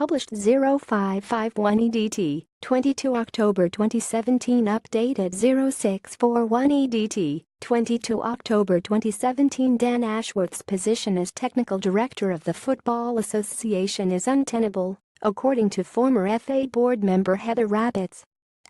published 0551 EDT, 22 October 2017 updated 0641 EDT, 22 October 2017 Dan Ashworth's position as technical director of the Football Association is untenable, according to former FA board member Heather Rabbatts.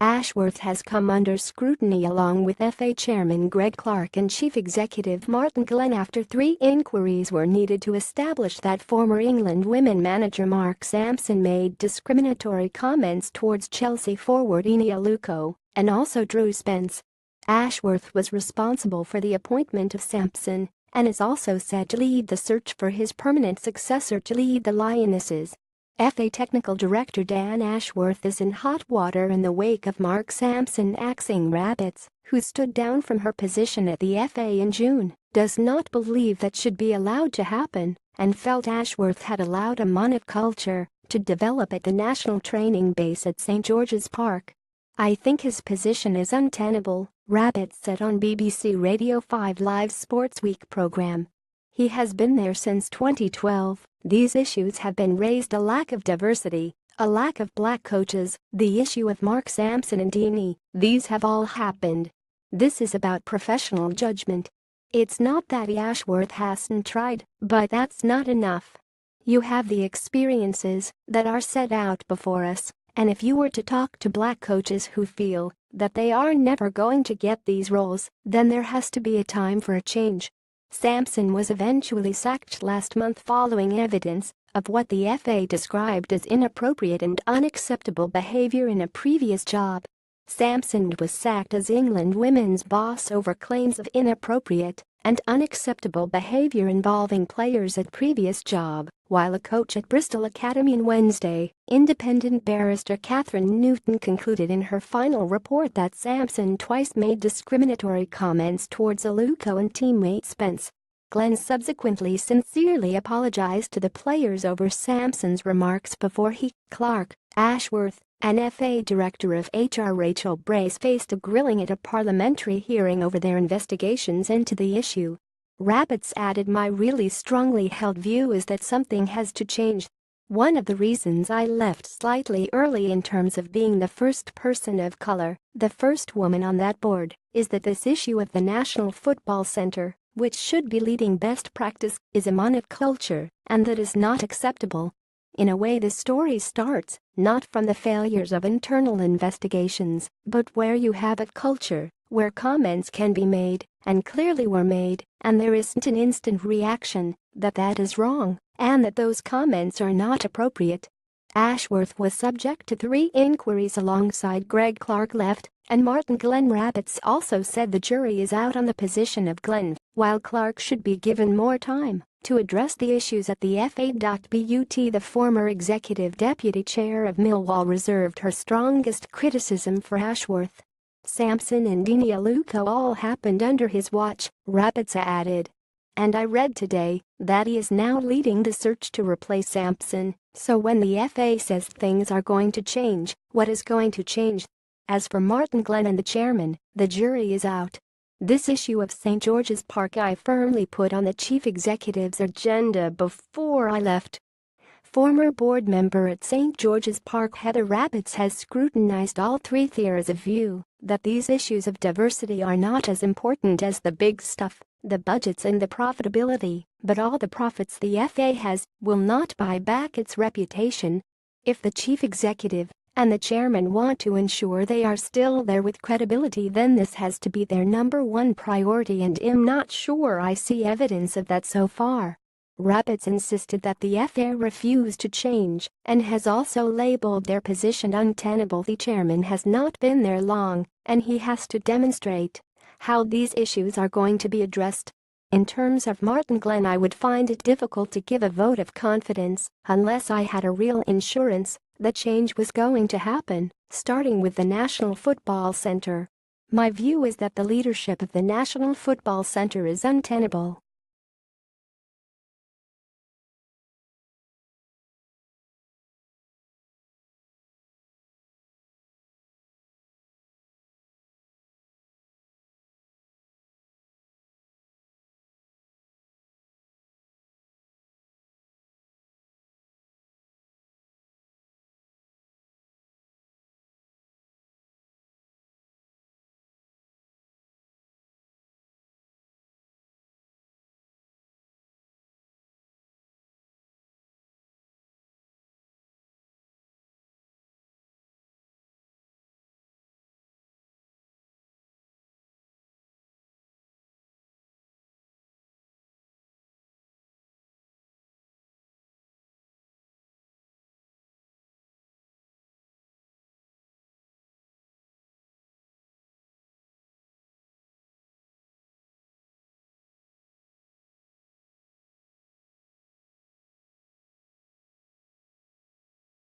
Ashworth has come under scrutiny along with FA chairman Greg Clark and chief executive Martin Glenn after 3 inquiries were needed to establish that former England women manager Mark Sampson made discriminatory comments towards Chelsea forward Ine Aluko and also Drew Spence. Ashworth was responsible for the appointment of Sampson and is also said to lead the search for his permanent successor to lead the Lionesses. FA Technical Director Dan Ashworth is in hot water in the wake of Mark Sampson axing Rabbatts, who stood down from her position at the FA in June, does not believe that should be allowed to happen, and felt Ashworth had allowed a monoculture to develop at the national training base at St George's Park. "I think his position is untenable," Rabbatts said on BBC Radio 5 Live Sports Week programme. "He has been there since 2012. These issues have been raised: a lack of diversity, a lack of black coaches, the issue of Mark Sampson and Dini. These have all happened. This is about professional judgment. It's not that Ashworth hasn't tried, but that's not enough. You have the experiences that are set out before us, and if you were to talk to black coaches who feel that they are never going to get these roles, then there has to be a time for a change." Sampson was eventually sacked last month following evidence of what the FA described as inappropriate and unacceptable behavior in a previous job. Sampson was sacked as England women's boss over claims of inappropriate and unacceptable behavior involving players at previous job, while a coach at Bristol Academy on Wednesday, independent barrister Catherine Newton concluded in her final report that Sampson twice made discriminatory comments towards Aluko and teammate Spence. Glenn subsequently sincerely apologized to the players over Sampson's remarks before he, Clark, Ashworth, and FA Director of HR Rachel Brace faced a grilling at a parliamentary hearing over their investigations into the issue. Rabbatts added, "My really strongly held view is that something has to change. One of the reasons I left slightly early in terms of being the first person of color, the first woman on that board, is that this issue of the National Football Centre, which should be leading best practice, is a monoculture, and that is not acceptable." In a way, the story starts not from the failures of internal investigations, but where you have a culture where comments can be made, and clearly were made, and there isn't an instant reaction that is wrong, and that those comments are not appropriate. Ashworth was subject to 3 inquiries alongside Greg Clark left, and Martin Glenn. Rabbatts also said the jury is out on the position of Glenn, while Clark should be given more time to address the issues at the FA. But the former executive deputy chair of Millwall reserved her strongest criticism for Ashworth. "Sampson and Ine Aluko all happened under his watch," Rabbatts added. "And I read today that he is now leading the search to replace Sampson, so when the FA says things are going to change, what is going to change? As for Martin Glenn and the chairman, the jury is out. This issue of St George's Park I firmly put on the chief executive's agenda before I left." Former board member at St George's Park Heather Rabbatts has scrutinized all 3 theories of view that these issues of diversity are not as important as the big stuff, the budgets and the profitability, but all the profits the FA has will not buy back its reputation. If the chief executive and the chairman want to ensure they are still there with credibility, then this has to be their #1 priority, and I'm not sure I see evidence of that so far. Rabbatts insisted that the FA refused to change and has also labeled their position untenable. The chairman has not been there long, and he has to demonstrate how these issues are going to be addressed. In terms of Martin Glenn, I would find it difficult to give a vote of confidence unless I had a real assurance that change was going to happen, starting with the National Football Centre. My view is that the leadership of the National Football Centre is untenable.